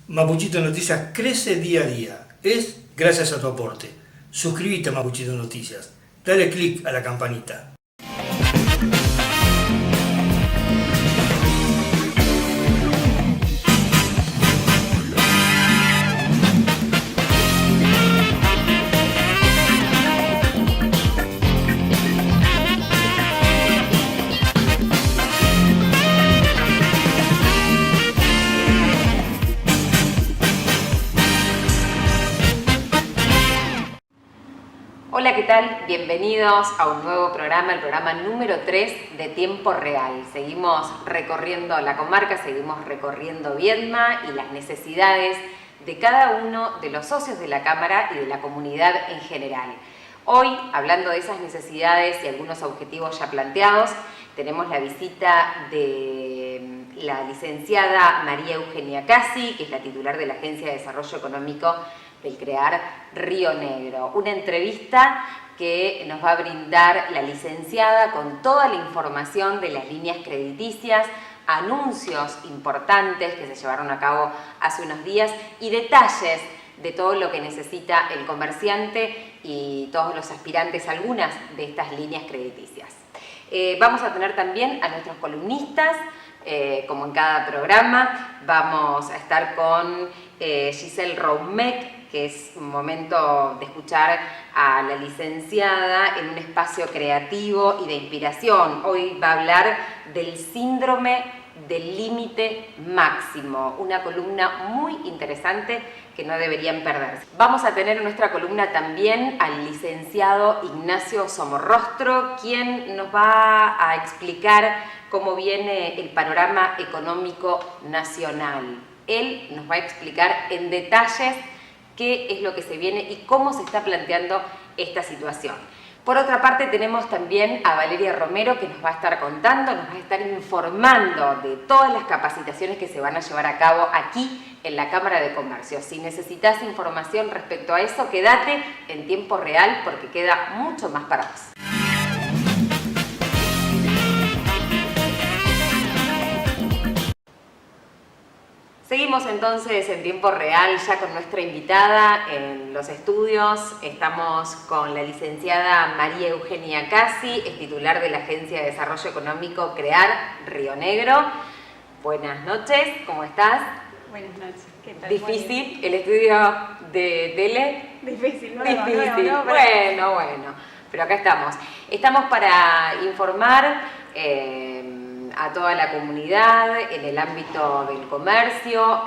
Mapuchito Noticias crece día a día. Es gracias a tu aporte. Suscríbete a Mapuchito Noticias. Dale click a la campanita. Hola, ¿qué tal? Bienvenidos a un nuevo programa, el programa número 3 de Tiempo Real. Seguimos recorriendo la comarca, seguimos recorriendo Viedma y las necesidades de cada uno de los socios de la Cámara y de la comunidad en general. Hoy, hablando de esas necesidades y algunos objetivos ya planteados, tenemos la visita de la licenciada María Eugenia Casi, que es la titular de la Agencia de Desarrollo Económico del CREAR Río Negro. Una entrevista que nos va a brindar la licenciada con toda la información de las líneas crediticias, anuncios importantes que se llevaron a cabo hace unos días y detalles de todo lo que necesita el comerciante y todos los aspirantes a algunas de estas líneas crediticias. Vamos a tener también a nuestros columnistas, como en cada programa. Vamos a estar con Giselle Roumec, que es un momento de escuchar a la licenciada en un espacio creativo y de inspiración. Hoy va a hablar del síndrome del límite máximo, una columna muy interesante que no deberían perderse. Vamos a tener en nuestra columna también al licenciado Ignacio Somorrostro, quien nos va a explicar cómo viene el panorama económico nacional. Él nos va a explicar en detalles qué es lo que se viene y cómo se está planteando esta situación. Por otra parte, tenemos también a Valeria Romero, que nos va a estar contando, nos va a estar informando de todas las capacitaciones que se van a llevar a cabo aquí en la Cámara de Comercio. Si necesitas información respecto a eso, quédate en Tiempo Real porque queda mucho más para vos. Seguimos entonces en Tiempo Real ya con nuestra invitada en los estudios. Estamos con la licenciada María Eugenia Casi, es titular de la Agencia de Desarrollo Económico CREAR Río Negro. Buenas noches, ¿cómo estás? Buenas noches, ¿qué tal? ¿Difícil el estudio de tele? Difícil, ¿no? Difícil, No, bueno, pero acá estamos. Estamos para informar a toda la comunidad en el ámbito del comercio.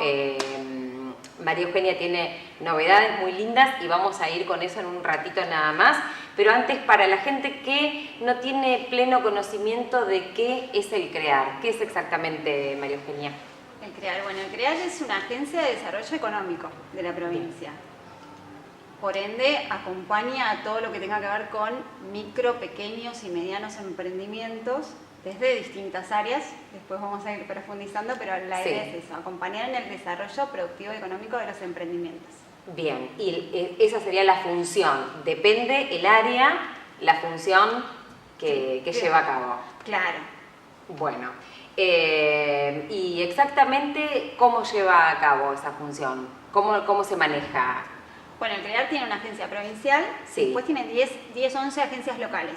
María Eugenia tiene novedades muy lindas y vamos a ir con eso en un ratito nada más. Pero antes, para la gente que no tiene pleno conocimiento de qué es el CREAR, ¿qué es exactamente, María Eugenia? El CREAR, bueno, el CREAR es una agencia de desarrollo económico de la provincia. Por ende, acompaña a todo lo que tenga que ver con micro, pequeños y medianos emprendimientos desde distintas áreas. Después vamos a ir profundizando, pero la idea es eso, acompañar en el desarrollo productivo y económico de los emprendimientos. Bien, y esa sería la función. Depende el área, la función que lleva a cabo. Claro. Bueno, y exactamente cómo lleva a cabo esa función, cómo se maneja. Bueno, el CREAR tiene una agencia provincial, sí. Después tiene 11 agencias locales.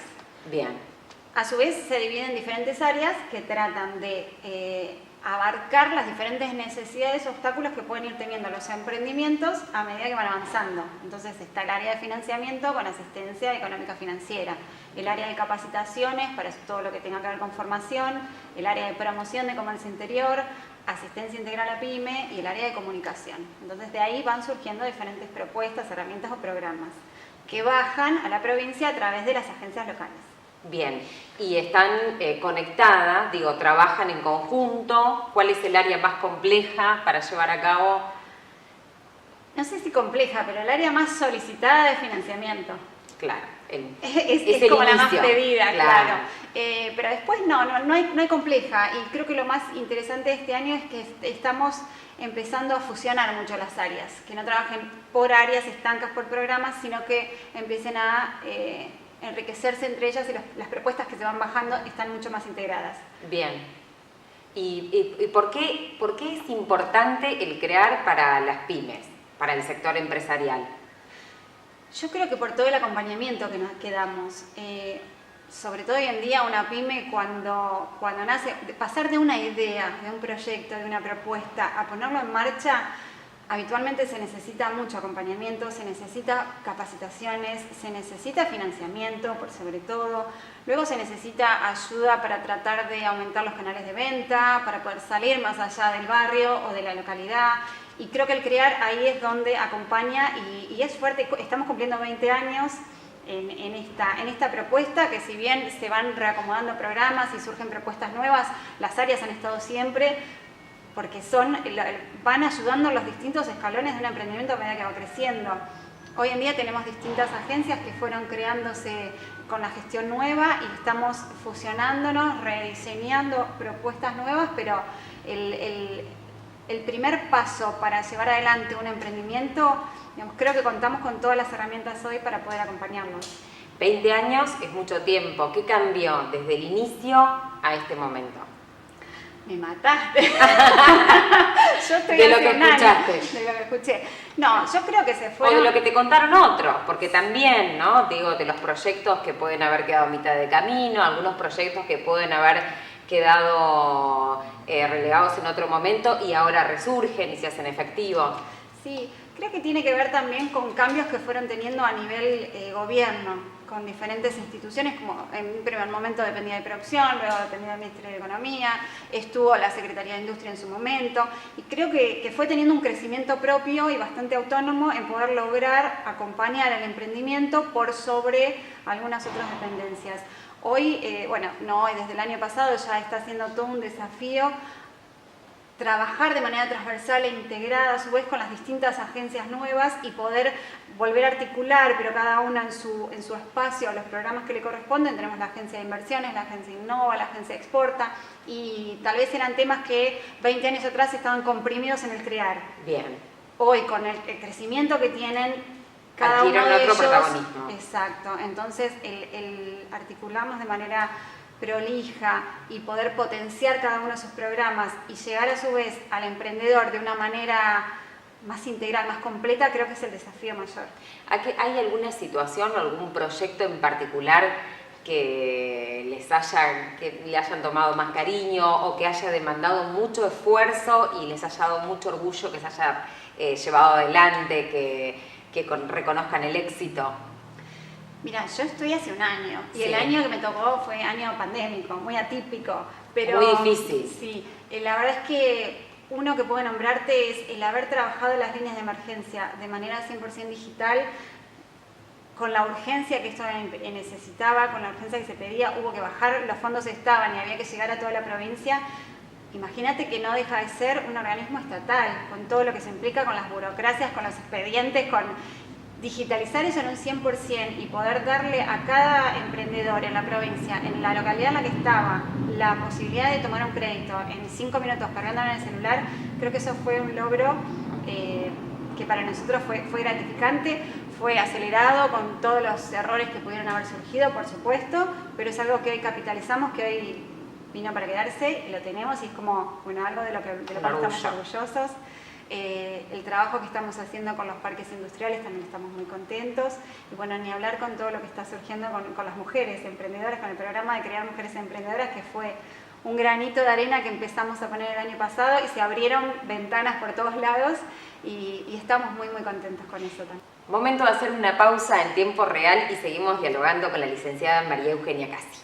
Bien. A su vez se divide en diferentes áreas que tratan de abarcar las diferentes necesidades, obstáculos que pueden ir teniendo los emprendimientos a medida que van avanzando. Entonces está el área de financiamiento con asistencia económica financiera, el área de capacitaciones para todo lo que tenga que ver con formación, el área de promoción de comercio interior, asistencia integral a PYME y el área de comunicación. Entonces de ahí van surgiendo diferentes propuestas, herramientas o programas que bajan a la provincia a través de las agencias locales. Bien, y están conectadas, trabajan en conjunto. ¿Cuál es el área más compleja para llevar a cabo? No sé si compleja, pero el área más solicitada de financiamiento. Claro, es como la más pedida, claro. Claro. Pero después no hay compleja, y creo que lo más interesante de este año es que estamos empezando a fusionar mucho las áreas, que no trabajen por áreas estancas, por programas, sino que empiecen a enriquecerse entre ellas y las propuestas que se van bajando están mucho más integradas. Bien. ¿Y por qué es importante el crear para las pymes, para el sector empresarial? Yo creo que por todo el acompañamiento que damos. Sobre todo hoy en día una pyme cuando nace, pasar de una idea, de un proyecto, de una propuesta, a ponerlo en marcha, habitualmente se necesita mucho acompañamiento, se necesita capacitaciones, se necesita financiamiento, por sobre todo. Luego se necesita ayuda para tratar de aumentar los canales de venta, para poder salir más allá del barrio o de la localidad. Y creo que el CREAR ahí es donde acompaña y es fuerte. Estamos cumpliendo 20 años en esta propuesta, que si bien se van reacomodando programas y surgen propuestas nuevas, las áreas han estado siempre, porque van ayudando en los distintos escalones de un emprendimiento a medida que va creciendo. Hoy en día tenemos distintas agencias que fueron creándose con la gestión nueva y estamos fusionándonos, rediseñando propuestas nuevas, pero el primer paso para llevar adelante un emprendimiento, digamos, creo que contamos con todas las herramientas hoy para poder acompañarlos. 20 años es mucho tiempo. ¿Qué cambió desde el inicio a este momento? Me mataste. Yo estoy de lo que escuchaste. De lo que escuché. No, yo creo que se fue. O de lo que te contaron otros, porque también, ¿no? Digo, de los proyectos que pueden haber quedado a mitad de camino, algunos proyectos que pueden haber quedado relegados en otro momento y ahora resurgen y se hacen efectivos. Sí, creo que tiene que ver también con cambios que fueron teniendo a nivel gobierno, con diferentes instituciones, como en un primer momento dependía de producción, luego dependía del Ministerio de Economía, estuvo la Secretaría de Industria en su momento, y creo que fue teniendo un crecimiento propio y bastante autónomo en poder lograr acompañar el emprendimiento por sobre algunas otras dependencias. Hoy, desde el año pasado ya está siendo todo un desafío trabajar de manera transversal e integrada a su vez con las distintas agencias nuevas y poder volver a articular, pero cada una en su espacio, los programas que le corresponden. Tenemos la agencia de inversiones, la agencia Innova, la agencia Exporta, y tal vez eran temas que 20 años atrás estaban comprimidos en el CREAR. Bien. Hoy, con el crecimiento que tienen, cada adquieren uno de otro ellos, protagonismo. Exacto. Entonces, el articularnos de manera prolija y poder potenciar cada uno de sus programas y llegar a su vez al emprendedor de una manera más integral, más completa, creo que es el desafío mayor. ¿Hay alguna situación o algún proyecto en particular que le hayan tomado más cariño o que haya demandado mucho esfuerzo y les haya dado mucho orgullo que se haya llevado adelante, que reconozcan el éxito? Mira, yo estoy hace un año y sí. El año que me tocó fue año pandémico, muy atípico. Pero, muy difícil. Sí, la verdad es que uno que puedo nombrarte es el haber trabajado las líneas de emergencia de manera 100% digital, con la urgencia que esto necesitaba, con la urgencia que se pedía, hubo que bajar, los fondos estaban y había que llegar a toda la provincia. Imagínate que no deja de ser un organismo estatal, con todo lo que se implica, con las burocracias, con los expedientes, con digitalizar eso en un 100% y poder darle a cada emprendedor en la provincia, en la localidad en la que estaba, la posibilidad de tomar un crédito en 5 minutos cargándolo en el celular. Creo que eso fue un logro que para nosotros fue gratificante, fue acelerado con todos los errores que pudieron haber surgido, por supuesto, pero es algo que hoy capitalizamos, que hoy vino para quedarse y lo tenemos, y es como, bueno, algo de lo que estamos orgullosos. El trabajo que estamos haciendo con los parques industriales también estamos muy contentos, y bueno, ni hablar con todo lo que está surgiendo con las mujeres emprendedoras, con el programa de Crear Mujeres Emprendedoras, que fue un granito de arena que empezamos a poner el año pasado y se abrieron ventanas por todos lados, y estamos muy muy contentos con eso también. Momento de hacer una pausa en tiempo real y seguimos dialogando con la licenciada María Eugenia Casi.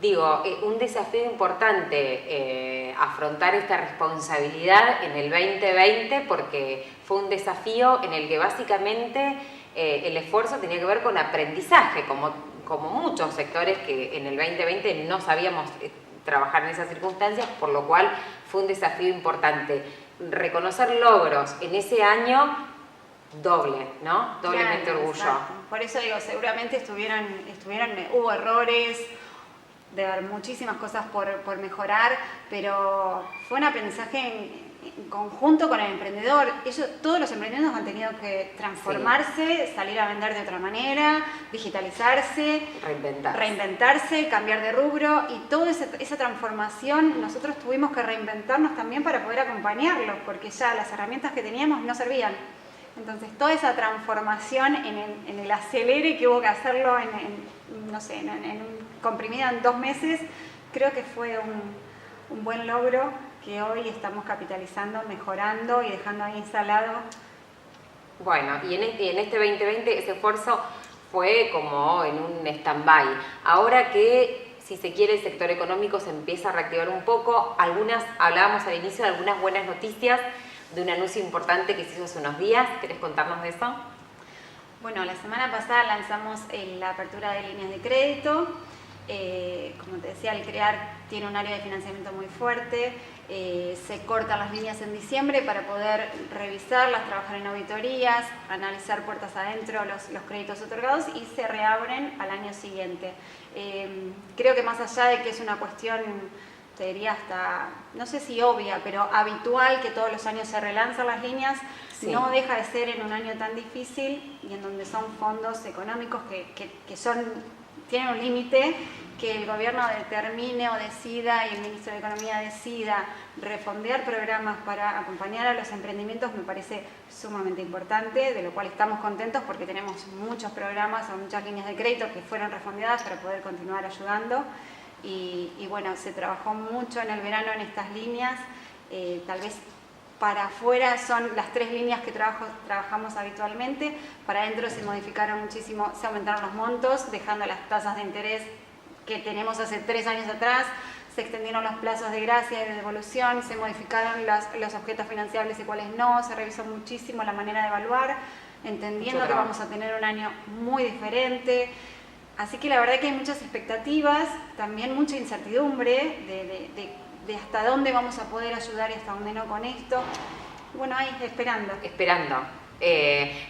Digo, un desafío importante afrontar esta responsabilidad en el 2020, porque fue un desafío en el que básicamente el esfuerzo tenía que ver con aprendizaje, como muchos sectores que en el 2020 no sabíamos trabajar en esas circunstancias, por lo cual fue un desafío importante. Reconocer logros en ese año, doble, ¿no? Doblemente claro, orgullo. Exacto. Por eso digo, seguramente hubo errores, de haber muchísimas cosas por mejorar, pero fue un aprendizaje en conjunto con el emprendedor. Todos los emprendedores han tenido que transformarse, salir a vender de otra manera, digitalizarse, reinventarse, cambiar de rubro, y toda esa transformación nosotros tuvimos que reinventarnos también para poder acompañarlos, porque ya las herramientas que teníamos no servían. Entonces toda esa transformación en el acelere que hubo que hacerlo comprimido en 2 meses, creo que fue un buen logro que hoy estamos capitalizando, mejorando y dejando ahí instalado. Bueno, y en este 2020 ese esfuerzo fue como en un stand-by. Ahora que, si se quiere, el sector económico se empieza a reactivar un poco, hablábamos al inicio de algunas buenas noticias, de un anuncio importante que se hizo hace unos días. ¿Querés contarnos de eso? Bueno, la semana pasada lanzamos la apertura de líneas de crédito. Como te decía, el CREAR tiene un área de financiamiento muy fuerte. Se cortan las líneas en diciembre para poder revisarlas, trabajar en auditorías, analizar puertas adentro los créditos otorgados, y se reabren al año siguiente. Creo que más allá de que es una cuestión, te diría hasta, no sé si obvia, pero habitual, que todos los años se relanzan las líneas, sí, no deja de ser en un año tan difícil y en donde son fondos económicos que tienen un límite, que el gobierno determine o decida, y el ministro de Economía decida refondear programas para acompañar a los emprendimientos, me parece sumamente importante, de lo cual estamos contentos porque tenemos muchos programas o muchas líneas de crédito que fueron refondeadas para poder continuar ayudando. Y bueno, se trabajó mucho en el verano en estas líneas. Tal vez para afuera son las 3 líneas que trabajamos habitualmente. Para adentro se modificaron muchísimo, se aumentaron los montos, dejando las tasas de interés que tenemos hace 3 años atrás. Se extendieron los plazos de gracia y de devolución, se modificaron los objetos financiables y cuáles no, se revisó muchísimo la manera de evaluar, entendiendo que vamos a tener un año muy diferente. Así que la verdad que hay muchas expectativas, también mucha incertidumbre de hasta dónde vamos a poder ayudar y hasta dónde no con esto. Bueno, ahí esperando.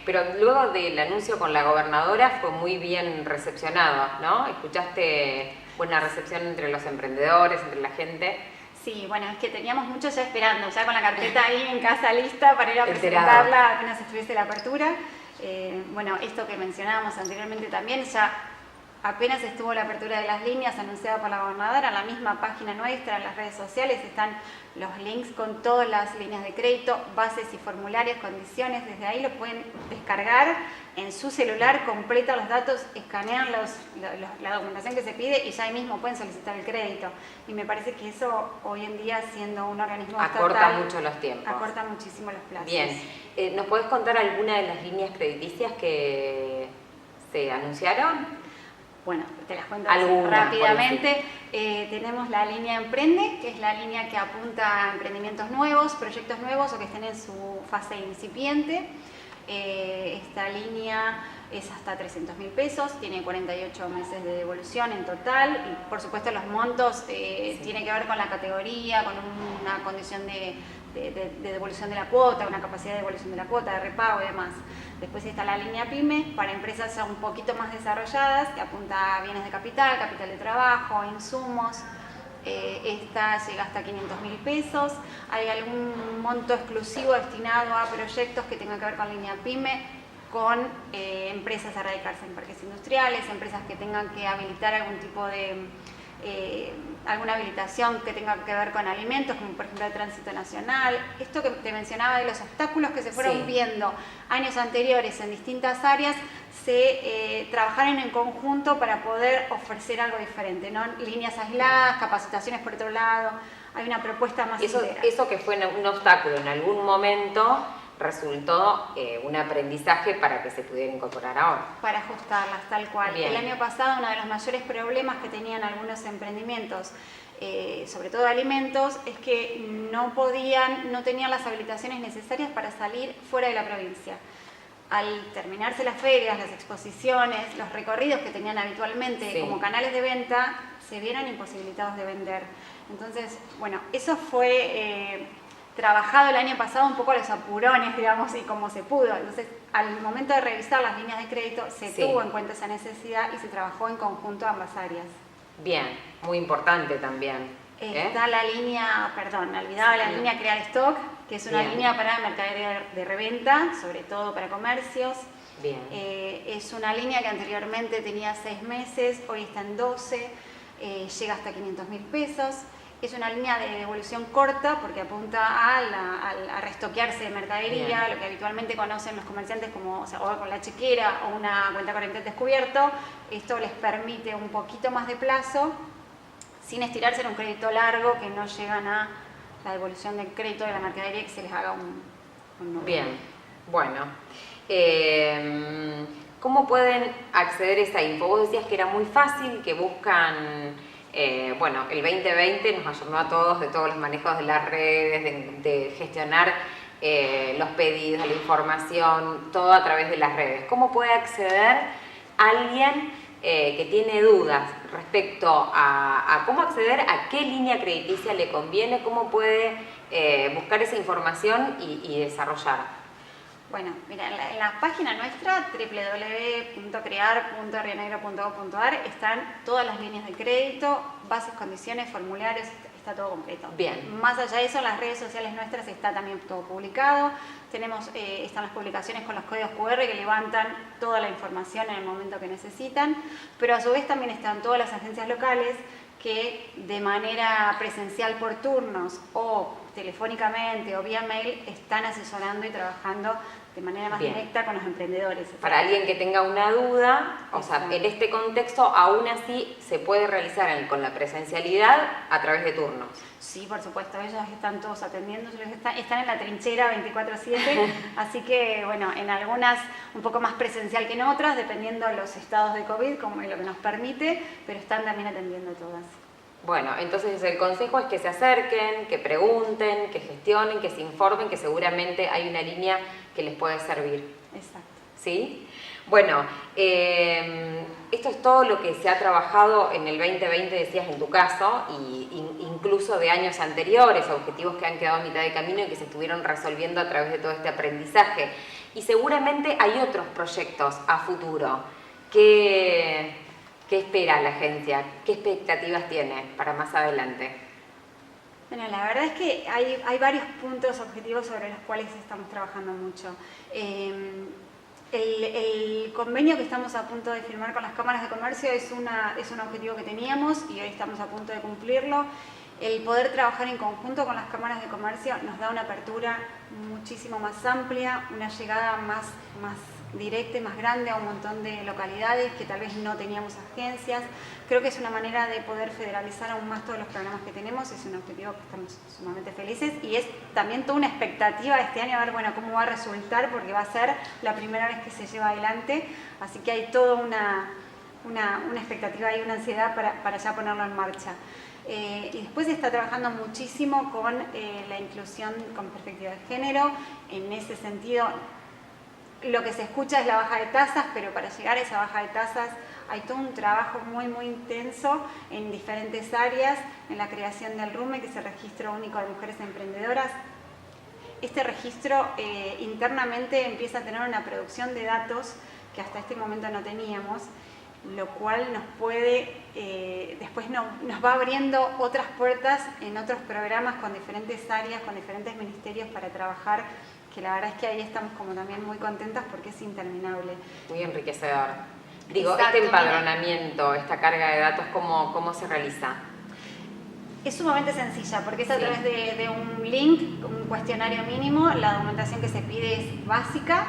Pero luego del anuncio con la gobernadora fue muy bien recepcionado, ¿no? ¿Escuchaste buena recepción entre los emprendedores, entre la gente? Sí, bueno, es que teníamos mucho ya esperando, ya con la carpeta ahí en casa lista para ir a presentarla apenas estuviese la apertura. Bueno, esto que mencionábamos anteriormente también, ya apenas estuvo la apertura de las líneas anunciada por la gobernadora, en la misma página nuestra, en las redes sociales, están los links con todas las líneas de crédito, bases y formularios, condiciones. Desde ahí lo pueden descargar en su celular, completan los datos, escanean la documentación que se pide y ya ahí mismo pueden solicitar el crédito. Y me parece que eso hoy en día, siendo un organismo acorta estatal, mucho los tiempos. Acorta muchísimo los plazos. Bien, ¿nos podés contar alguna de las líneas crediticias que se anunciaron? Bueno, te las cuento rápidamente. Tenemos la línea Emprende, que es la línea que apunta a emprendimientos nuevos, proyectos nuevos o que estén en su fase incipiente. Esta línea es hasta 300.000 pesos, tiene 48 meses de devolución en total y por supuesto los montos tienen que ver con la categoría, con una condición de devolución de la cuota, una capacidad de devolución de la cuota, de repago y demás. Después está la línea PYME para empresas ya un poquito más desarrolladas, que apunta a bienes de capital, capital de trabajo, insumos. Esta llega hasta 500.000 pesos. Hay algún monto exclusivo destinado a proyectos que tengan que ver con línea PYME, con empresas a radicarse en parques industriales, empresas que tengan que habilitar algún tipo de alguna habilitación que tenga que ver con alimentos, como por ejemplo el tránsito nacional. Esto que te mencionaba de los obstáculos que se fueron viendo años anteriores en distintas áreas, se trabajaron en conjunto para poder ofrecer algo diferente, ¿no? Líneas aisladas, capacitaciones por otro lado. Hay una propuesta más integral. Eso que fue un obstáculo en algún momento resultó un aprendizaje para que se pudiera incorporar ahora. Para ajustarlas, tal cual. Bien. El año pasado uno de los mayores problemas que tenían algunos emprendimientos, sobre todo de alimentos, es que no tenían las habilitaciones necesarias para salir fuera de la provincia. Al terminarse las ferias, las exposiciones, los recorridos que tenían habitualmente como canales de venta, se vieron imposibilitados de vender. Entonces, bueno, eso fue trabajado el año pasado un poco a los apurones, digamos, y como se pudo. Entonces, al momento de revisar las líneas de crédito, se tuvo en cuenta esa necesidad y se trabajó en conjunto ambas áreas. Bien, muy importante también. Está la línea, perdón, me olvidaba, la línea Crear Stock, que es una línea para mercadería de reventa, sobre todo para comercios. Bien. Es una línea que anteriormente tenía 6 meses, hoy está en 12, llega hasta 500.000 pesos. Es una línea de devolución corta porque apunta a restoquearse de mercadería, bien, lo que habitualmente conocen los comerciantes como, o sea, o con la chequera o una cuenta corriente descubierto. Esto les permite un poquito más de plazo sin estirarse en un crédito largo, que no llegan a la devolución del crédito de la mercadería, que se les haga un nudo. Bien, bueno. ¿Cómo pueden acceder a esa info? Vos decías que era muy fácil, que buscan... bueno, el 2020 nos ayudó a todos de todos los manejos de las redes, de gestionar los pedidos, la información, todo a través de las redes. ¿Cómo puede acceder alguien que tiene dudas respecto a cómo acceder a qué línea crediticia le conviene? ¿Cómo puede buscar esa información y desarrollar? Bueno, mira, en la página nuestra, www.crear.rionegro.gov.ar, están todas las líneas de crédito, bases, condiciones, formularios, está todo completo. Bien. Más allá de eso, en las redes sociales nuestras está también todo publicado. Están las publicaciones con los códigos QR que levantan toda la información en el momento que necesitan, pero a su vez también están todas las agencias locales que de manera presencial por turnos o telefónicamente o vía mail están asesorando y trabajando de manera más directa con los emprendedores. Para alguien que tenga una duda, o sea, en este contexto aún así se puede realizar con la presencialidad a través de turnos. Sí, por supuesto, ellos están todos atendiendo, están en la trinchera 24/7, así que bueno, en algunas un poco más presencial que en otras, dependiendo de los estados de COVID, como es lo que nos permite, pero están también atendiendo todas. Bueno, entonces el consejo es que se acerquen, que pregunten, que gestionen, que se informen, que seguramente hay una línea que les puede servir. Exacto. ¿Sí? Bueno, esto es todo lo que se ha trabajado en el 2020, decías en tu caso, y incluso de años anteriores, objetivos que han quedado a mitad de camino y que se estuvieron resolviendo a través de todo este aprendizaje. Y seguramente hay otros proyectos a futuro. ¿Qué espera la agencia? ¿Qué expectativas tiene para más adelante? Bueno, la verdad es que hay varios puntos objetivos sobre los cuales estamos trabajando mucho. El convenio que estamos a punto de firmar con las cámaras de comercio es un objetivo que teníamos y hoy estamos a punto de cumplirlo. El poder trabajar en conjunto con las cámaras de comercio nos da una apertura muchísimo más amplia, una llegada más directa y más grande a un montón de localidades que tal vez no teníamos agencias. Creo que es una manera de poder federalizar aún más todos los programas que tenemos, es un objetivo que estamos sumamente felices y es también toda una expectativa de este año a ver bueno, cómo va a resultar, porque va a ser la primera vez que se lleva adelante, así que hay toda una expectativa y una ansiedad para ya ponerlo en marcha. Y después se está trabajando muchísimo con la inclusión con perspectiva de género. En ese sentido, lo que se escucha es la baja de tasas, pero para llegar a esa baja de tasas hay todo un trabajo muy intenso en diferentes áreas, en la creación del RUME, que es el Registro Único de Mujeres Emprendedoras. Este registro internamente empieza a tener una producción de datos que hasta este momento no teníamos, lo cual nos puede, después nos va abriendo otras puertas en otros programas con diferentes áreas, con diferentes ministerios para trabajar, que la verdad es que ahí estamos como también muy contentas porque es interminable. Muy enriquecedor. Digo, Exacto, este empadronamiento, esta carga de datos, ¿cómo se realiza? Es sumamente sencilla porque es a través de un link, un cuestionario mínimo, la documentación que se pide es básica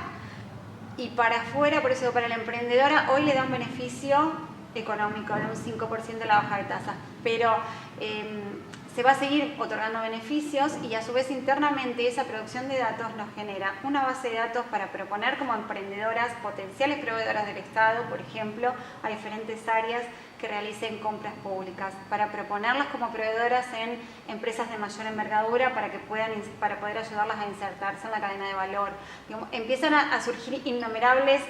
y para afuera, por eso para la emprendedora, hoy le da un beneficio económico de un 5% de la baja de tasas, pero se va a seguir otorgando beneficios y a su vez internamente esa producción de datos nos genera una base de datos para proponer como emprendedoras, potenciales proveedoras del Estado, por ejemplo, a diferentes áreas que realicen compras públicas, para proponerlas como proveedoras en empresas de mayor envergadura para poder ayudarlas a insertarse en la cadena de valor. Digamos, empiezan a surgir innumerables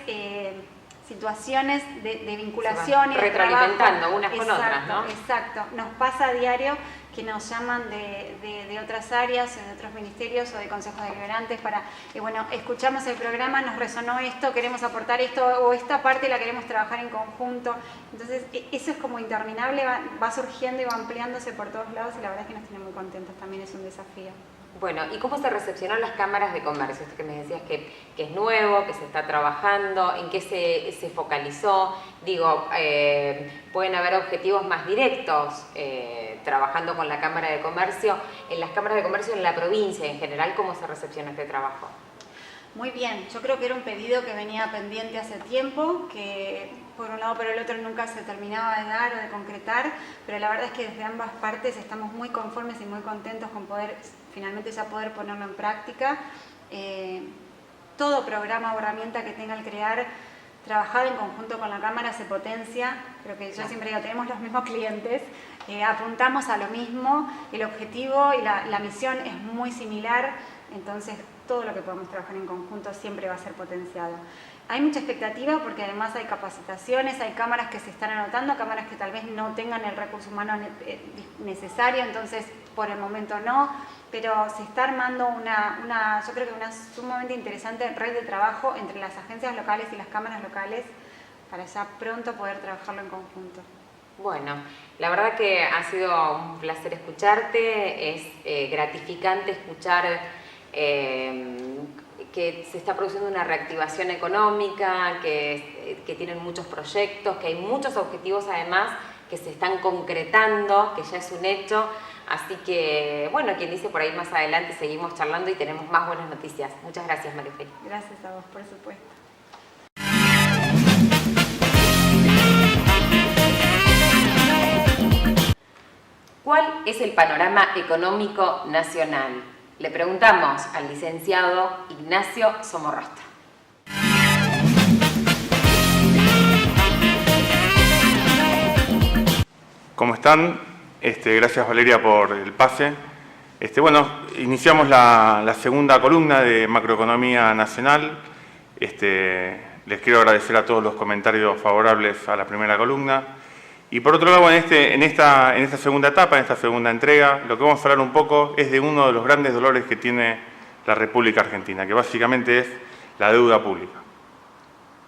situaciones de vinculación y de retroalimentando trabajo. unas con otras, ¿no? Exacto, nos pasa a diario que nos llaman de otras áreas, de otros ministerios o de consejos deliberantes para, bueno, escuchamos el programa, nos resonó esto, queremos aportar esto o esta parte la queremos trabajar en conjunto. Entonces eso es como interminable, va surgiendo y va ampliándose por todos lados y la verdad es que nos tiene muy contentos, también es un desafío. Bueno, ¿y cómo se recepcionaron las cámaras de comercio? Esto que me decías que es nuevo, que se está trabajando, ¿en qué se focalizó? Digo, pueden haber objetivos más directos trabajando con la Cámara de Comercio. En las cámaras de comercio en la provincia en general, ¿cómo se recepciona este trabajo? Muy bien, yo creo que era un pedido que venía pendiente hace tiempo, que por un lado o por el otro nunca se terminaba de dar o de concretar, pero la verdad es que desde ambas partes estamos muy conformes y muy contentos con poder finalmente ya poder ponerlo en práctica. Todo programa o herramienta que tenga el CREAR trabajado en conjunto con la Cámara se potencia. Creo que yo siempre digo, tenemos los mismos clientes, apuntamos a lo mismo, el objetivo y la misión es muy similar, entonces todo lo que podamos trabajar en conjunto siempre va a ser potenciado. Hay mucha expectativa porque además hay capacitaciones, hay cámaras que se están anotando, cámaras que tal vez no tengan el recurso humano necesario, entonces por el momento no, pero se está armando yo creo que una sumamente interesante red de trabajo entre las agencias locales y las cámaras locales para ya pronto poder trabajarlo en conjunto. Bueno, la verdad que ha sido un placer escucharte, es gratificante escuchar que se está produciendo una reactivación económica, que tienen muchos proyectos, que hay muchos objetivos además que se están concretando, que ya es un hecho. Así que, bueno, quien dice por ahí más adelante seguimos charlando y tenemos más buenas noticias. Muchas gracias, Marifel. Gracias a vos, por supuesto. ¿Cuál es el panorama económico nacional? Le preguntamos al licenciado Ignacio Somorrostro. ¿Cómo están? Gracias Valeria por el pase. Bueno, iniciamos la segunda columna de macroeconomía nacional. Les quiero agradecer a todos los comentarios favorables a la primera columna. Y por otro lado, en esta segunda etapa, en esta segunda entrega, lo que vamos a hablar un poco es de uno de los grandes dolores que tiene la República Argentina, que básicamente es la deuda pública.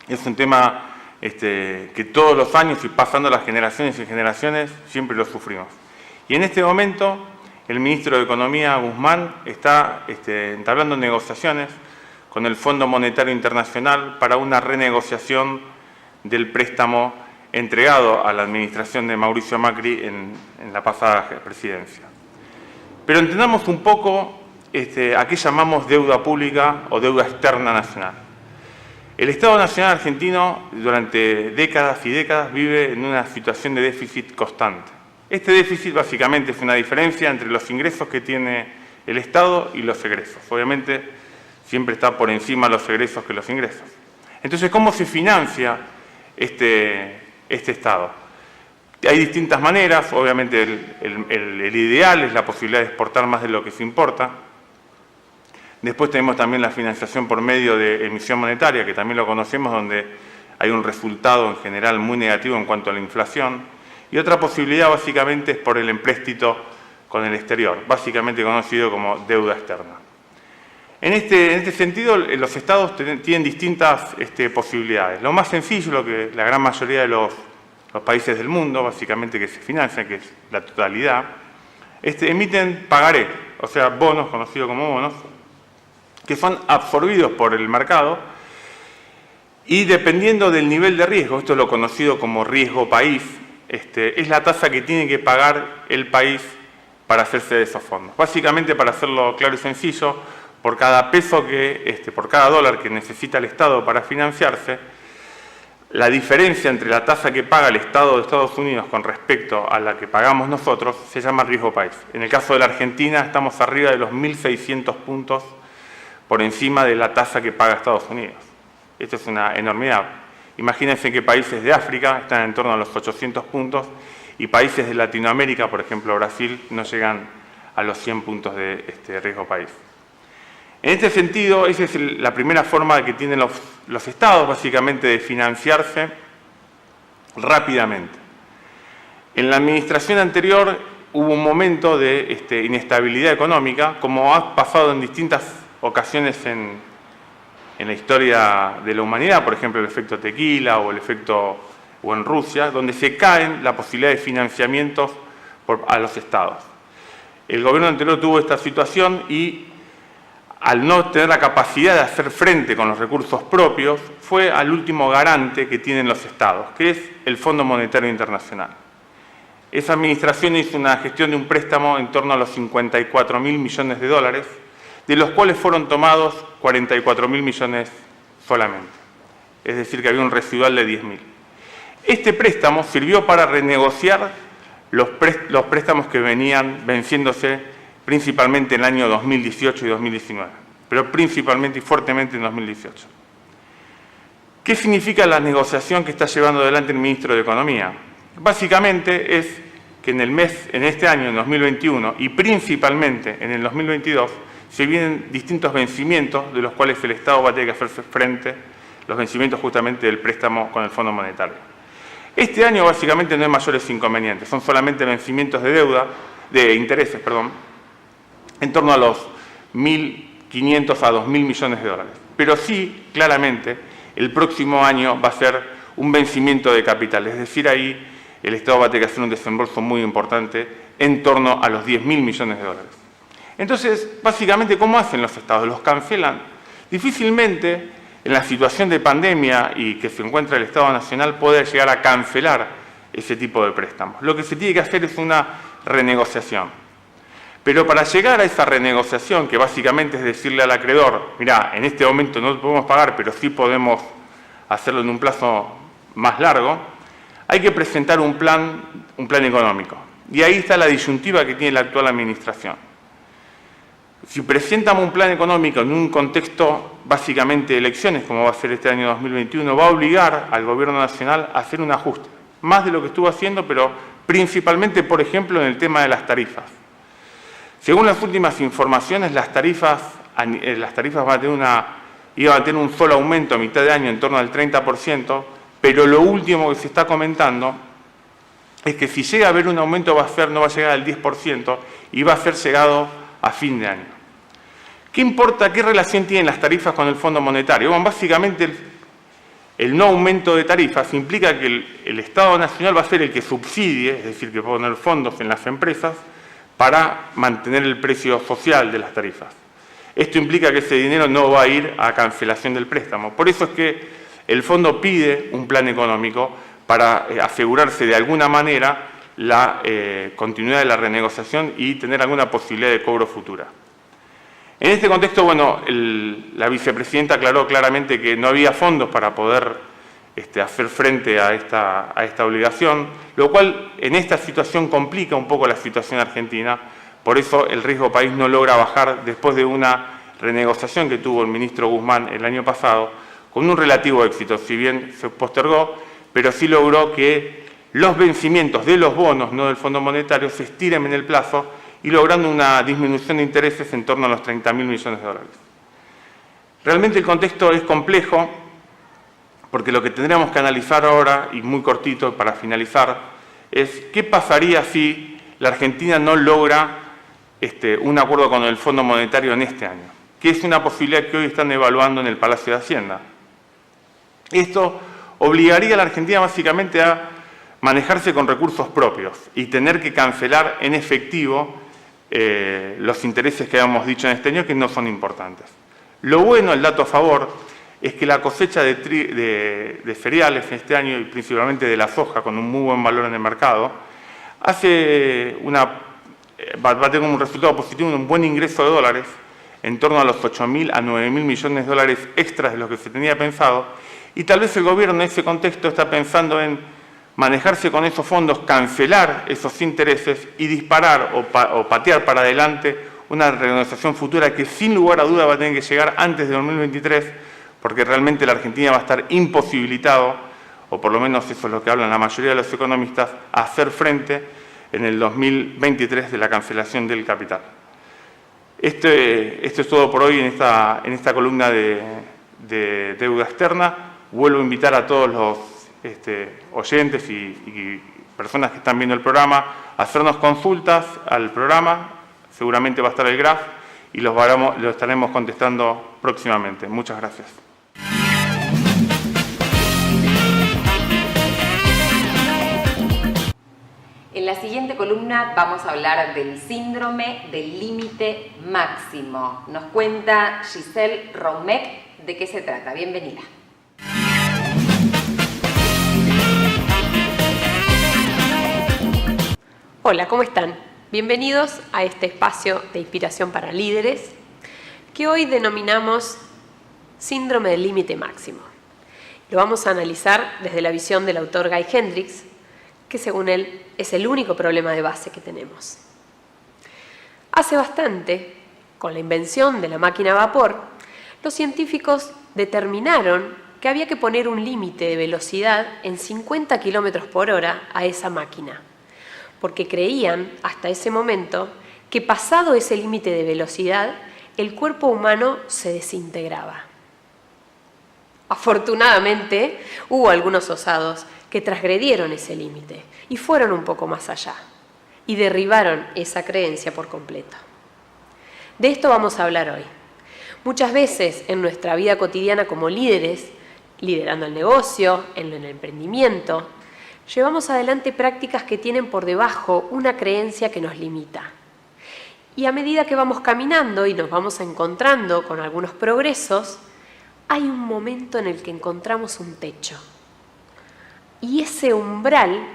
Es un tema que todos los años y pasando las generaciones y generaciones siempre lo sufrimos. Y en este momento el ministro de Economía, Guzmán, está entablando negociaciones con el Fondo Monetario Internacional para una renegociación del préstamo entregado a la administración de Mauricio Macri en la pasada presidencia. Pero entendamos un poco a qué llamamos deuda pública o deuda externa nacional. El Estado Nacional Argentino durante décadas y décadas vive en una situación de déficit constante. Este déficit básicamente es una diferencia entre los ingresos que tiene el Estado y los egresos. Obviamente siempre está por encima los egresos que los ingresos. Entonces, ¿cómo se financia este Estado? Hay distintas maneras, obviamente el ideal es la posibilidad de exportar más de lo que se importa. Después tenemos también la financiación por medio de emisión monetaria, que también lo conocemos, donde hay un resultado en general muy negativo en cuanto a la inflación. Y otra posibilidad básicamente es por el empréstito con el exterior, básicamente conocido como deuda externa. En este sentido, los estados tienen distintas posibilidades. Lo más sencillo, lo que la gran mayoría de los países del mundo, básicamente que se financian, que es la totalidad, emiten pagaré, o sea, bonos, conocidos como bonos, que son absorbidos por el mercado y dependiendo del nivel de riesgo, esto es lo conocido como riesgo país, es la tasa que tiene que pagar el país para hacerse de esos fondos. Básicamente, para hacerlo claro y sencillo, por cada peso por cada dólar que necesita el Estado para financiarse, la diferencia entre la tasa que paga el Estado de Estados Unidos con respecto a la que pagamos nosotros se llama riesgo país. En el caso de la Argentina estamos arriba de los 1.600 puntos por encima de la tasa que paga Estados Unidos. Esto es una enormidad. Imagínense que países de África están en torno a los 800 puntos y países de Latinoamérica, por ejemplo Brasil, no llegan a los 100 puntos de riesgo país. En este sentido, esa es la primera forma que tienen los estados, básicamente, de financiarse rápidamente. En la administración anterior hubo un momento de inestabilidad económica, como ha pasado en distintas ocasiones en la historia de la humanidad, por ejemplo, el efecto tequila o el efecto o en Rusia, donde se caen la posibilidad de financiamientos a los estados. El gobierno anterior tuvo esta situación y, al no tener la capacidad de hacer frente con los recursos propios, fue al último garante que tienen los estados, que es el Fondo Monetario Internacional. Esa administración hizo una gestión de un préstamo en torno a los 54.000 millones de dólares, de los cuales fueron tomados 44.000 millones solamente. Es decir, que había un residual de 10.000. Este préstamo sirvió para renegociar los préstamos que venían venciéndose principalmente en el año 2018 y 2019, pero principalmente y fuertemente en 2018. ¿Qué significa la negociación que está llevando adelante el ministro de Economía? Básicamente es que en este año, en 2021, y principalmente en el 2022, se vienen distintos vencimientos de los cuales el Estado va a tener que hacerse frente, los vencimientos justamente del préstamo con el Fondo Monetario. Este año básicamente no hay mayores inconvenientes, son solamente vencimientos de deuda, de intereses, perdón, en torno a los 1.500 a 2.000 millones de dólares. Pero sí, claramente, el próximo año va a ser un vencimiento de capital, es decir, ahí el Estado va a tener que hacer un desembolso muy importante en torno a los 10.000 millones de dólares. Entonces, básicamente, ¿cómo hacen los estados? Los cancelan. Difícilmente, en la situación de pandemia y que se encuentra el Estado Nacional, puede llegar a cancelar ese tipo de préstamos. Lo que se tiene que hacer es una renegociación. Pero para llegar a esa renegociación, que básicamente es decirle al acreedor, mirá, en este momento no podemos pagar, pero sí podemos hacerlo en un plazo más largo, hay que presentar un plan económico. Y ahí está la disyuntiva que tiene la actual administración. Si presentamos un plan económico en un contexto básicamente de elecciones, como va a ser este año 2021, va a obligar al Gobierno Nacional a hacer un ajuste, más de lo que estuvo haciendo, pero principalmente, por ejemplo, en el tema de las tarifas. Según las últimas informaciones, las tarifas iban a tener un solo aumento a mitad de año en torno al 30%, pero lo último que se está comentando es que si llega a haber un aumento no va a llegar al 10% y va a ser llegado a fin de año. ¿Qué importa? ¿Qué relación tienen las tarifas con el Fondo Monetario? Bueno, básicamente el no aumento de tarifas implica que el Estado Nacional va a ser el que subsidie, es decir, que va a poner fondos en las empresas para mantener el precio social de las tarifas. Esto implica que ese dinero no va a ir a cancelación del préstamo. Por eso es que el fondo pide un plan económico para asegurarse de alguna manera la continuidad de la renegociación y tener alguna posibilidad de cobro futura. En este contexto, bueno, la vicepresidenta aclaró claramente que no había fondos para poder hacer frente a esta obligación, lo cual en esta situación complica un poco la situación argentina. Por eso el riesgo país no logra bajar después de una renegociación que tuvo el ministro Guzmán el año pasado, con un relativo éxito, si bien se postergó, pero sí logró que los vencimientos de los bonos, no del Fondo Monetario, se estiren en el plazo y logrando una disminución de intereses en torno a los 30.000 millones de dólares. Realmente el contexto es complejo, porque lo que tendríamos que analizar ahora, y muy cortito para finalizar, es qué pasaría si la Argentina no logra un acuerdo con el Fondo Monetario en este año, que es una posibilidad que hoy están evaluando en el Palacio de Hacienda. Esto obligaría a la Argentina básicamente a manejarse con recursos propios y tener que cancelar en efectivo los intereses que habíamos dicho en este año, que no son importantes. Lo bueno, el dato a favor, es que la cosecha de cereales en este año, y principalmente de la soja, con un muy buen valor en el mercado, va a tener un resultado positivo, un buen ingreso de dólares, en torno a los 8.000 a 9.000 millones de dólares extras de lo que se tenía pensado, y tal vez el gobierno en ese contexto está pensando en manejarse con esos fondos, cancelar esos intereses y disparar o patear para adelante una renegociación futura que sin lugar a duda va a tener que llegar antes de 2023, porque realmente la Argentina va a estar imposibilitado, o por lo menos eso es lo que hablan la mayoría de los economistas, a hacer frente en el 2023 de la cancelación del capital. Esto es todo por hoy en esta columna de de deuda externa. Vuelvo a invitar a todos los oyentes y personas que están viendo el programa a hacernos consultas al programa. Seguramente va a estar el graph y lo estaremos contestando próximamente. Muchas gracias. En la siguiente columna vamos a hablar del síndrome del límite máximo. Nos cuenta Giselle Roumec de qué se trata. Bienvenida. Hola, ¿cómo están? Bienvenidos a este espacio de inspiración para líderes que hoy denominamos síndrome del límite máximo. Lo vamos a analizar desde la visión del autor Guy Hendricks, que según él es el único problema de base que tenemos. Hace bastante, con la invención de la máquina a vapor, los científicos determinaron que había que poner un límite de velocidad en 50 km/h a esa máquina, porque creían hasta ese momento que pasado ese límite de velocidad, el cuerpo humano se desintegraba. Afortunadamente, hubo algunos osados que transgredieron ese límite y fueron un poco más allá y derribaron esa creencia por completo. De esto vamos a hablar hoy. Muchas veces en nuestra vida cotidiana como líderes, liderando el negocio, en el emprendimiento, llevamos adelante prácticas que tienen por debajo una creencia que nos limita. Y a medida que vamos caminando y nos vamos encontrando con algunos progresos, hay un momento en el que encontramos un techo. Y ese umbral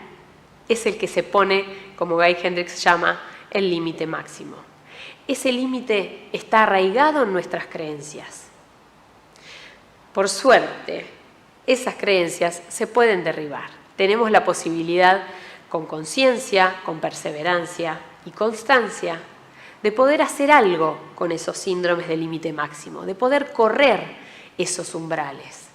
es el que se pone, como Guy Hendricks llama, el límite máximo. Ese límite está arraigado en nuestras creencias. Por suerte, esas creencias se pueden derribar. Tenemos la posibilidad, con conciencia, con perseverancia y constancia, de poder hacer algo con esos síndromes de límite máximo, de poder correr esos umbrales.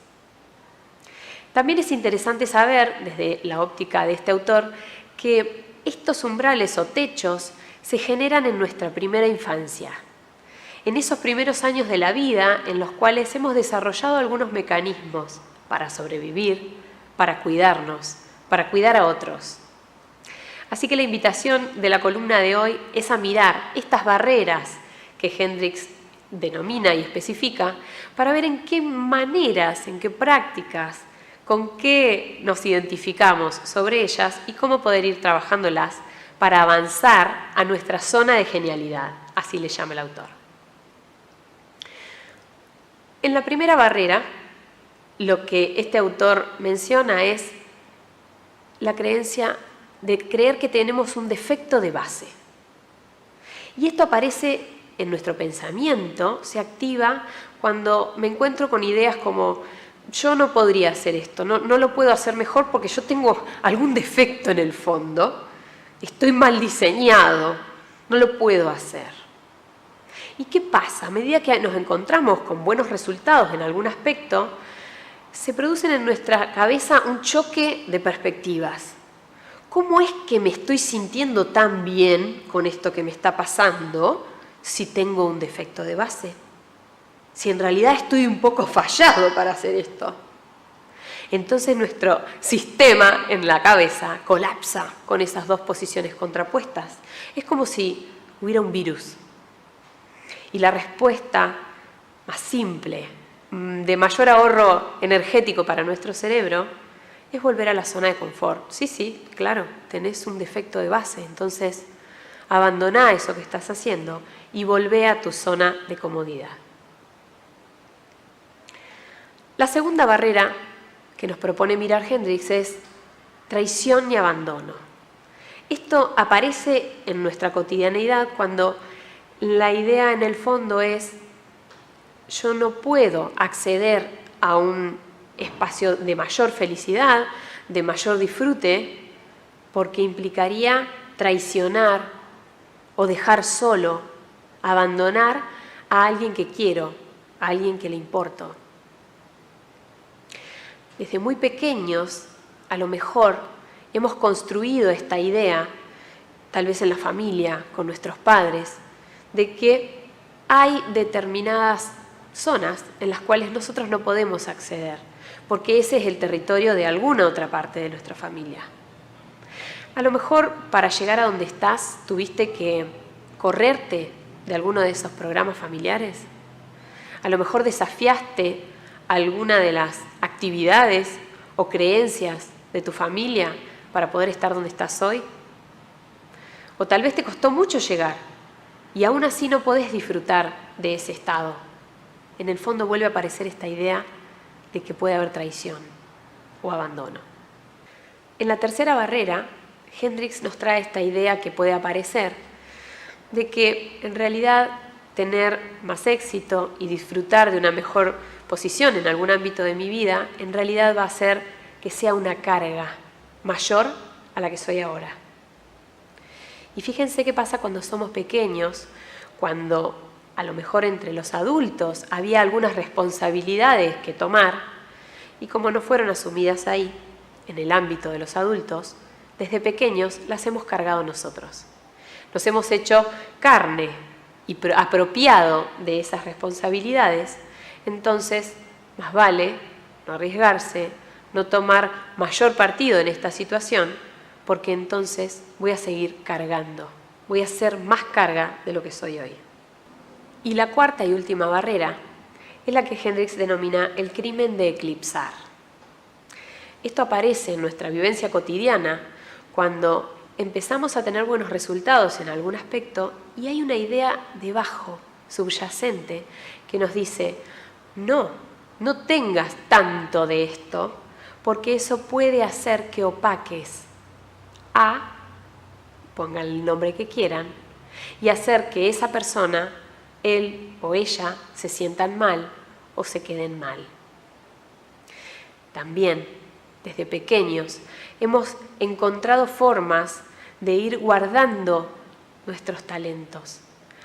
También es interesante saber, desde la óptica de este autor, que estos umbrales o techos se generan en nuestra primera infancia, en esos primeros años de la vida en los cuales hemos desarrollado algunos mecanismos para sobrevivir, para cuidarnos, para cuidar a otros. Así que la invitación de la columna de hoy es a mirar estas barreras que Hendricks denomina y especifica para ver en qué maneras, en qué prácticas, con qué nos identificamos sobre ellas y cómo poder ir trabajándolas para avanzar a nuestra zona de genialidad, así le llama el autor. En la primera barrera, lo que este autor menciona es la creencia de creer que tenemos un defecto de base. Y esto aparece en nuestro pensamiento, se activa cuando me encuentro con ideas como yo no podría hacer esto, no lo puedo hacer mejor porque yo tengo algún defecto en el fondo, estoy mal diseñado, no lo puedo hacer. ¿Y qué pasa? A medida que nos encontramos con buenos resultados en algún aspecto, se producen en nuestra cabeza un choque de perspectivas. ¿Cómo es que me estoy sintiendo tan bien con esto que me está pasando si tengo un defecto de base? Si en realidad estoy un poco fallado para hacer esto. Entonces nuestro sistema en la cabeza colapsa con esas dos posiciones contrapuestas. Es como si hubiera un virus. Y la respuesta más simple, de mayor ahorro energético para nuestro cerebro, es volver a la zona de confort. Sí, claro, tenés un defecto de base, entonces abandoná eso que estás haciendo y volvé a tu zona de comodidad. La segunda barrera que nos propone mirar Hendricks es traición y abandono. Esto aparece en nuestra cotidianeidad cuando la idea en el fondo es yo no puedo acceder a un espacio de mayor felicidad, de mayor disfrute, porque implicaría traicionar o dejar solo, abandonar a alguien que quiero, a alguien que le importo. Desde muy pequeños, a lo mejor, hemos construido esta idea, tal vez en la familia, con nuestros padres, de que hay determinadas zonas en las cuales nosotros no podemos acceder, porque ese es el territorio de alguna otra parte de nuestra familia. A lo mejor para llegar a donde estás tuviste que correrte de alguno de esos programas familiares. A lo mejor desafiaste alguna de las actividades o creencias de tu familia para poder estar donde estás hoy. O tal vez te costó mucho llegar y aún así no podés disfrutar de ese estado. En el fondo vuelve a aparecer esta idea de que puede haber traición o abandono. En la tercera barrera, Hendricks nos trae esta idea que puede aparecer de que en realidad tener más éxito y disfrutar de una mejor posición en algún ámbito de mi vida, en realidad va a hacer que sea una carga mayor a la que soy ahora. Y fíjense qué pasa cuando somos pequeños, cuando a lo mejor entre los adultos había algunas responsabilidades que tomar y como no fueron asumidas ahí, en el ámbito de los adultos, desde pequeños las hemos cargado nosotros. Nos hemos hecho carne y apropiado de esas responsabilidades, entonces más vale no arriesgarse, no tomar mayor partido en esta situación, porque entonces voy a seguir cargando, voy a hacer más carga de lo que soy hoy. Y la cuarta y última barrera es la que Hendricks denomina el crimen de eclipsar. Esto aparece en nuestra vivencia cotidiana cuando empezamos a tener buenos resultados en algún aspecto y hay una idea debajo, subyacente, que nos dice, no tengas tanto de esto, porque eso puede hacer que opaques a, pongan el nombre que quieran, y hacer que esa persona, él o ella, se sientan mal o se queden mal. También, desde pequeños, hemos encontrado formas de ir guardando nuestros talentos.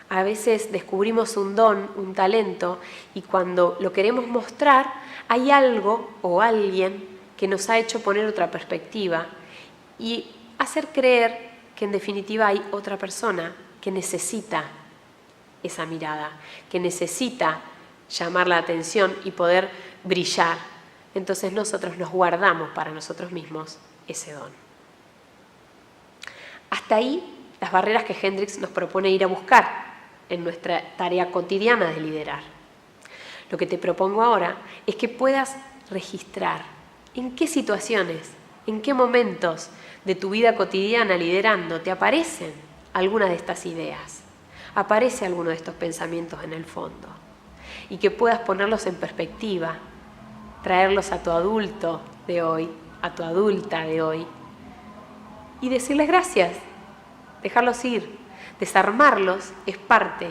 A veces descubrimos un don, un talento, y cuando lo queremos mostrar, hay algo o alguien que nos ha hecho poner otra perspectiva y hacer creer que en definitiva hay otra persona que necesita esa mirada, que necesita llamar la atención y poder brillar. Entonces nosotros nos guardamos para nosotros mismos ese don. Hasta ahí las barreras que Hendricks nos propone ir a buscar en nuestra tarea cotidiana de liderar. Lo que te propongo ahora es que puedas registrar en qué situaciones, en qué momentos de tu vida cotidiana liderando te aparecen algunas de estas ideas, aparece alguno de estos pensamientos en el fondo, y que puedas ponerlos en perspectiva, traerlos a tu adulto de hoy, a tu adulta de hoy, y decirles gracias, dejarlos ir. Desarmarlos es parte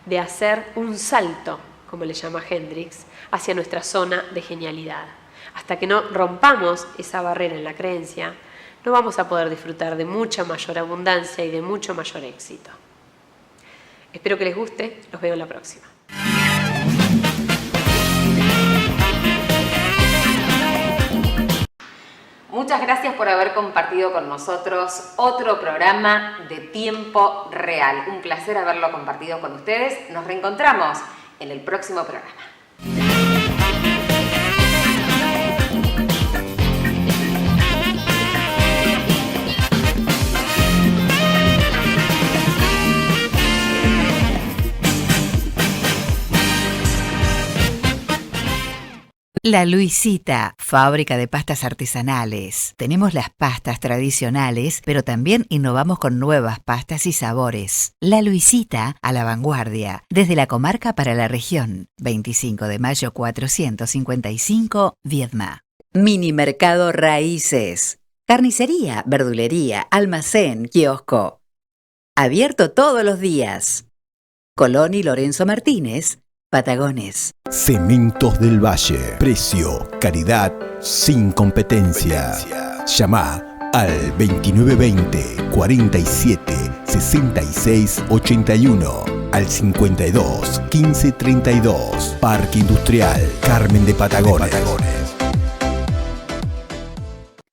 de hacer un salto, como le llama Hendricks, hacia nuestra zona de genialidad. Hasta que no rompamos esa barrera en la creencia, no vamos a poder disfrutar de mucha mayor abundancia y de mucho mayor éxito. Espero que les guste, los veo en la próxima. Muchas gracias por haber compartido con nosotros otro programa de Tiempo Real. Un placer haberlo compartido con ustedes. Nos reencontramos en el próximo programa. La Luisita, fábrica de pastas artesanales. Tenemos las pastas tradicionales, pero también innovamos con nuevas pastas y sabores. La Luisita, a la vanguardia, desde la comarca para la región. 25 de mayo 455, Viedma. Mini Mercado Raíces. Carnicería, verdulería, almacén, kiosco. Abierto todos los días. Colón y Lorenzo Martínez, Patagones. Cementos del Valle. Precio, calidad, sin competencia. Llama al 2920 47 66 81, al 52 15 32. Parque Industrial Carmen de Patagones.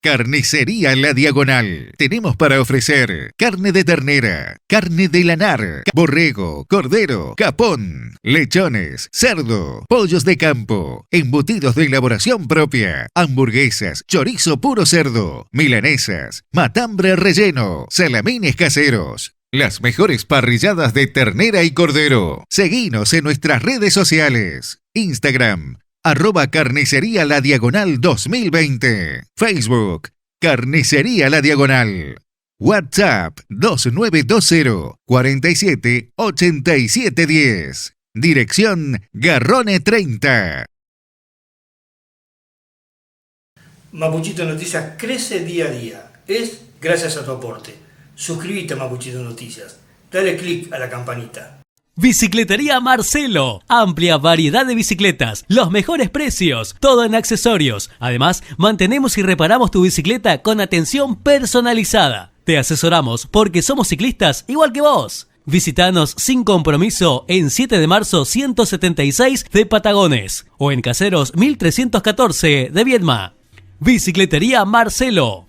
Carnicería La Diagonal. Tenemos para ofrecer carne de ternera, carne de lanar, borrego, cordero, capón, lechones, cerdo, pollos de campo, embutidos de elaboración propia, hamburguesas, chorizo puro cerdo, milanesas, matambre relleno, salamines caseros. Las mejores parrilladas de ternera y cordero. Seguinos en nuestras redes sociales. Instagram, @Carnicería La Diagonal 2020. Facebook, Carnicería La Diagonal. WhatsApp 2920 47 87 10. Dirección Garrone 30. Mapuchito Noticias crece día a día. Es gracias a tu aporte. Suscríbete a Mapuchito Noticias. Dale click a la campanita. Bicicletería Marcelo. Amplia variedad de bicicletas, los mejores precios, todo en accesorios. Además, mantenemos y reparamos tu bicicleta con atención personalizada. Te asesoramos porque somos ciclistas igual que vos. Visítanos sin compromiso en 7 de marzo 176 de Patagones o en Caseros 1314 de Viedma. Bicicletería Marcelo.